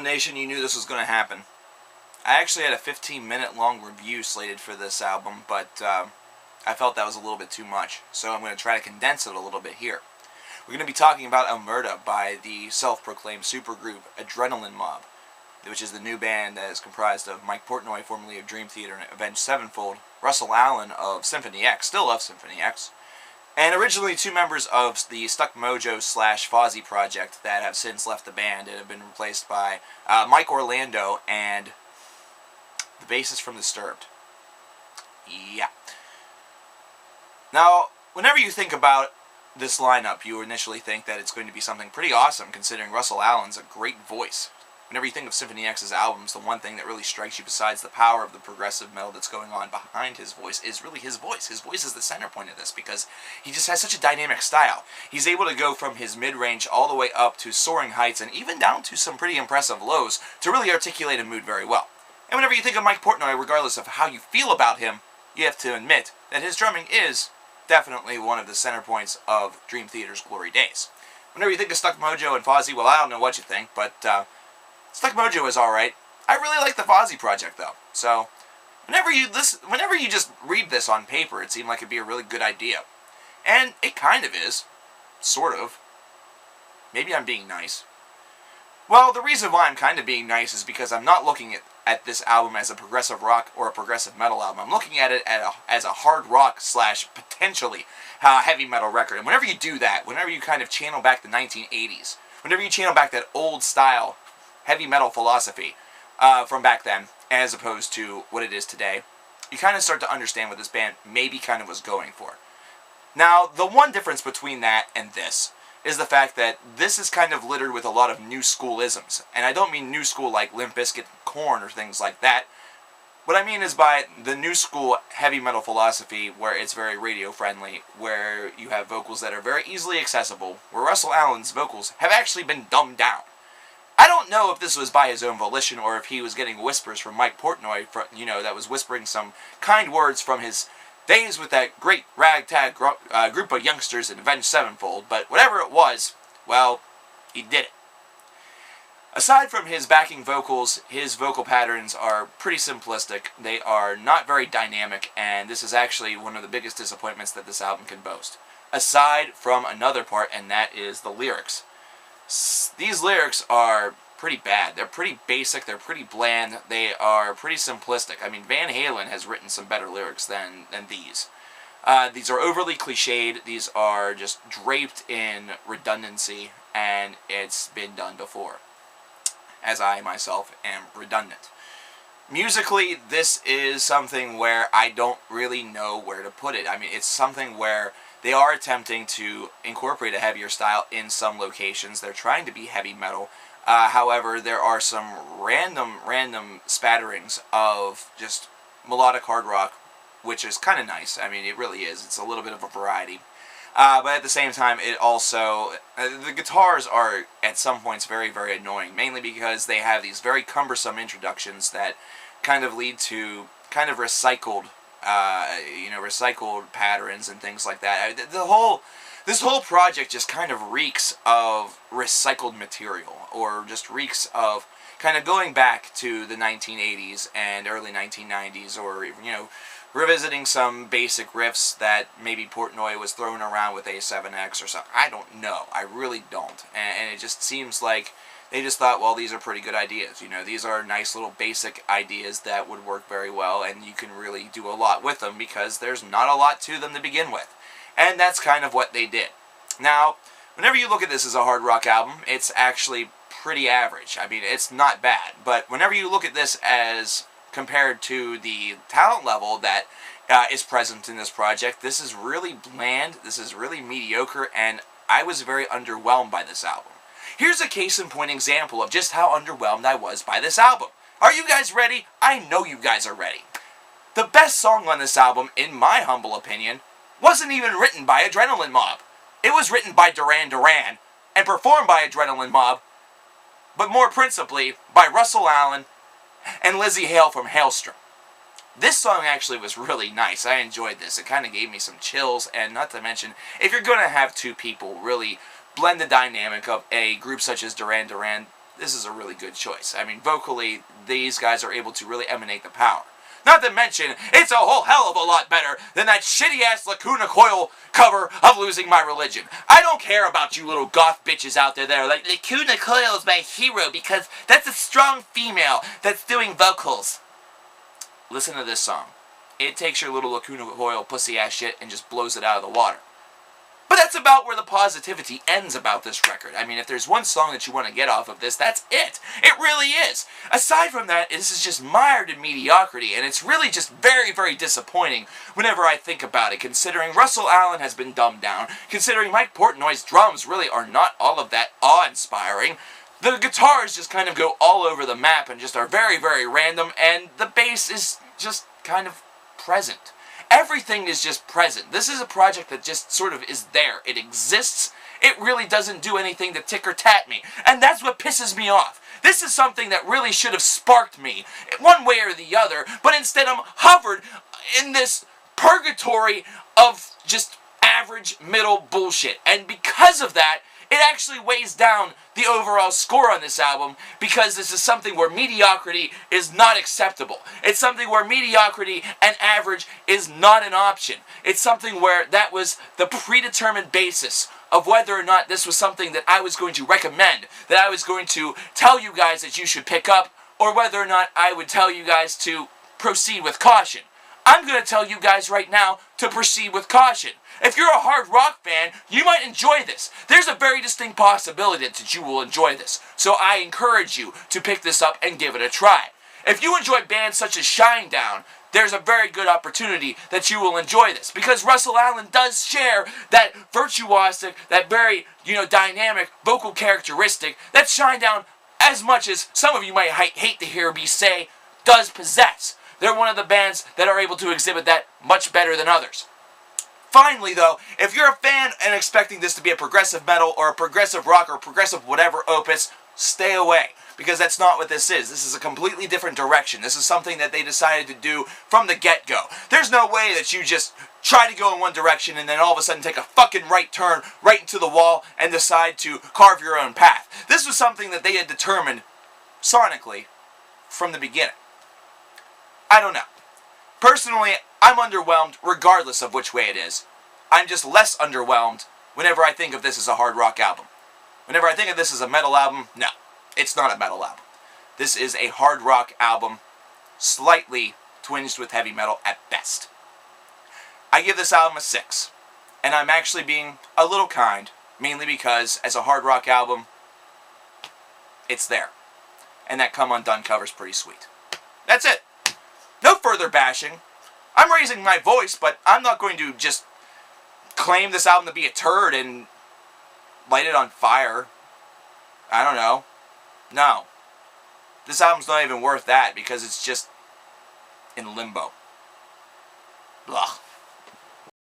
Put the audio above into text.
Nation, you knew this was going to happen. I actually had a 15-minute long review slated for this album, but I felt that was a little bit too much, so I'm going to try to condense it a little bit here. We're going to be talking about OMERTA by the self-proclaimed supergroup Adrenaline Mob, which is the new band that is comprised of Mike Portnoy, formerly of Dream Theater and Avenged Sevenfold, Russell Allen of Symphony X, still of Symphony X, and originally two members of the Stuck Mojo / Fozzy project that have since left the band and have been replaced by Mike Orlando and the bassist from Disturbed. Yeah. Now, whenever you think about this lineup, you initially think that it's going to be something pretty awesome, considering Russell Allen's a great voice. Whenever you think of Symphony X's albums, the one thing that really strikes you besides the power of the progressive metal that's going on behind his voice is really his voice. His voice is the center point of this because he just has such a dynamic style. He's able to go from his mid-range all the way up to soaring heights and even down to some pretty impressive lows to really articulate a mood very well. And whenever you think of Mike Portnoy, regardless of how you feel about him, you have to admit that his drumming is definitely one of the center points of Dream Theater's glory days. Whenever you think of Stuck Mojo and Fozzy, well, I don't know what you think, but Stuck Mojo is alright. I really like the Fozzy project, though. So, whenever you just read this on paper, it seemed like it'd be a really good idea. And it kind of is. Sort of. Maybe I'm being nice. Well, the reason why I'm kind of being nice is because I'm not looking at this album as a progressive rock or a progressive metal album. I'm looking at it as a hard rock / potentially heavy metal record. And whenever you do that, whenever you kind of channel back the 1980s, whenever you channel back that old style heavy metal philosophy from back then, as opposed to what it is today, you kind of start to understand what this band maybe kind of was going for. Now, the one difference between that and this is the fact that this is kind of littered with a lot of new school isms. And I don't mean new school like Limp Bizkit, Korn, or things like that. What I mean is by the new school heavy metal philosophy, where it's very radio friendly, where you have vocals that are very easily accessible, where Russell Allen's vocals have actually been dumbed down. I don't know if this was by his own volition or if he was getting whispers from Mike Portnoy, that was whispering some kind words from his days with that great ragtag group of youngsters in Avenged Sevenfold, but whatever it was, well, he did it. Aside from his backing vocals, his vocal patterns are pretty simplistic. They are not very dynamic, and this is actually one of the biggest disappointments that this album can boast. Aside from another part, and that is the lyrics. These lyrics are pretty bad. They're pretty basic, they're pretty bland, they are pretty simplistic. I mean, Van Halen has written some better lyrics than these. These are overly cliched, these are just draped in redundancy, and it's been done before. As I myself am redundant. Musically, this is something where I don't really know where to put it. I mean, it's something where they are attempting to incorporate a heavier style in some locations. They're trying to be heavy metal. However, there are some random spatterings of just melodic hard rock, which is kind of nice. I mean, it really is. It's a little bit of a variety. But at the same time, it also... the guitars are, at some points, very, very annoying. Mainly because they have these very cumbersome introductions that kind of lead to kind of recycled patterns and things like that. This whole project just kind of reeks of recycled material, or just reeks of kind of going back to the 1980s and early 1990s, or, revisiting some basic riffs that maybe Portnoy was throwing around with A7X or something. I don't know. I really don't. And it just seems like they just thought, well, these are pretty good ideas. These are nice little basic ideas that would work very well, and you can really do a lot with them because there's not a lot to them to begin with. And that's kind of what they did. Now, whenever you look at this as a hard rock album, it's actually pretty average. I mean, it's not bad. But whenever you look at this as compared to the talent level that is present in this project, this is really bland, this is really mediocre, and I was very underwhelmed by this album. Here's a case in point example of just how underwhelmed I was by this album. Are you guys ready? I know you guys are ready. The best song on this album, in my humble opinion, wasn't even written by Adrenaline Mob. It was written by Duran Duran, and performed by Adrenaline Mob, but more principally by Russell Allen and Lizzie Hale from Hailstrom. This song actually was really nice. I enjoyed this. It kind of gave me some chills, and not to mention, if you're going to have two people really blend the dynamic of a group such as Duran Duran, this is a really good choice. I mean, vocally, these guys are able to really emanate the power. Not to mention, it's a whole hell of a lot better than that shitty-ass Lacuna Coil cover of Losing My Religion. I don't care about you little goth bitches out there that are like, Lacuna Coil is my hero because that's a strong female that's doing vocals. Listen to this song. It takes your little Lacuna Coil pussy-ass shit and just blows it out of the water. But that's about where the positivity ends about this record. I mean, if there's one song that you want to get off of this, that's it. It really is. Aside from that, this is just mired in mediocrity, and it's really just very, very disappointing whenever I think about it, considering Russell Allen has been dumbed down, considering Mike Portnoy's drums really are not all of that awe-inspiring. The guitars just kind of go all over the map and just are very, very random, and the bass is just kind of present. Everything is just present. This is a project that just sort of is there. It exists. It really doesn't do anything to tick or tat me. And that's what pisses me off. This is something that really should have sparked me, one way or the other, but instead I'm hovered in this purgatory of just average middle bullshit. And because of that, it actually weighs down the overall score on this album, because this is something where mediocrity is not acceptable. It's something where mediocrity and average is not an option. It's something where that was the predetermined basis of whether or not this was something that I was going to recommend, that I was going to tell you guys that you should pick up, or whether or not I would tell you guys to proceed with caution. I'm going to tell you guys right now to proceed with caution. If you're a hard rock fan, you might enjoy this. There's a very distinct possibility that you will enjoy this. So I encourage you to pick this up and give it a try. If you enjoy bands such as Shinedown, there's a very good opportunity that you will enjoy this, because Russell Allen does share that virtuosic, that very, dynamic vocal characteristic that Shinedown, as much as some of you might hate to hear me say, does possess. They're one of the bands that are able to exhibit that much better than others. Finally, though, if you're a fan and expecting this to be a progressive metal or a progressive rock or progressive whatever opus, stay away, because that's not what this is. This is a completely different direction. This is something that they decided to do from the get-go. There's no way that you just try to go in one direction and then all of a sudden take a fucking right turn right into the wall and decide to carve your own path. This was something that they had determined sonically from the beginning. I don't know. Personally, I'm underwhelmed regardless of which way it is. I'm just less underwhelmed whenever I think of this as a hard rock album. Whenever I think of this as a metal album, no, it's not a metal album. This is a hard rock album, slightly twinged with heavy metal at best. I give this album a 6, and I'm actually being a little kind, mainly because as a hard rock album, it's there. And that Come Undone cover's pretty sweet. That's it. No further bashing. I'm raising my voice, but I'm not going to just claim this album to be a turd and light it on fire. I don't know. No. This album's not even worth that, because it's just in limbo. Blah.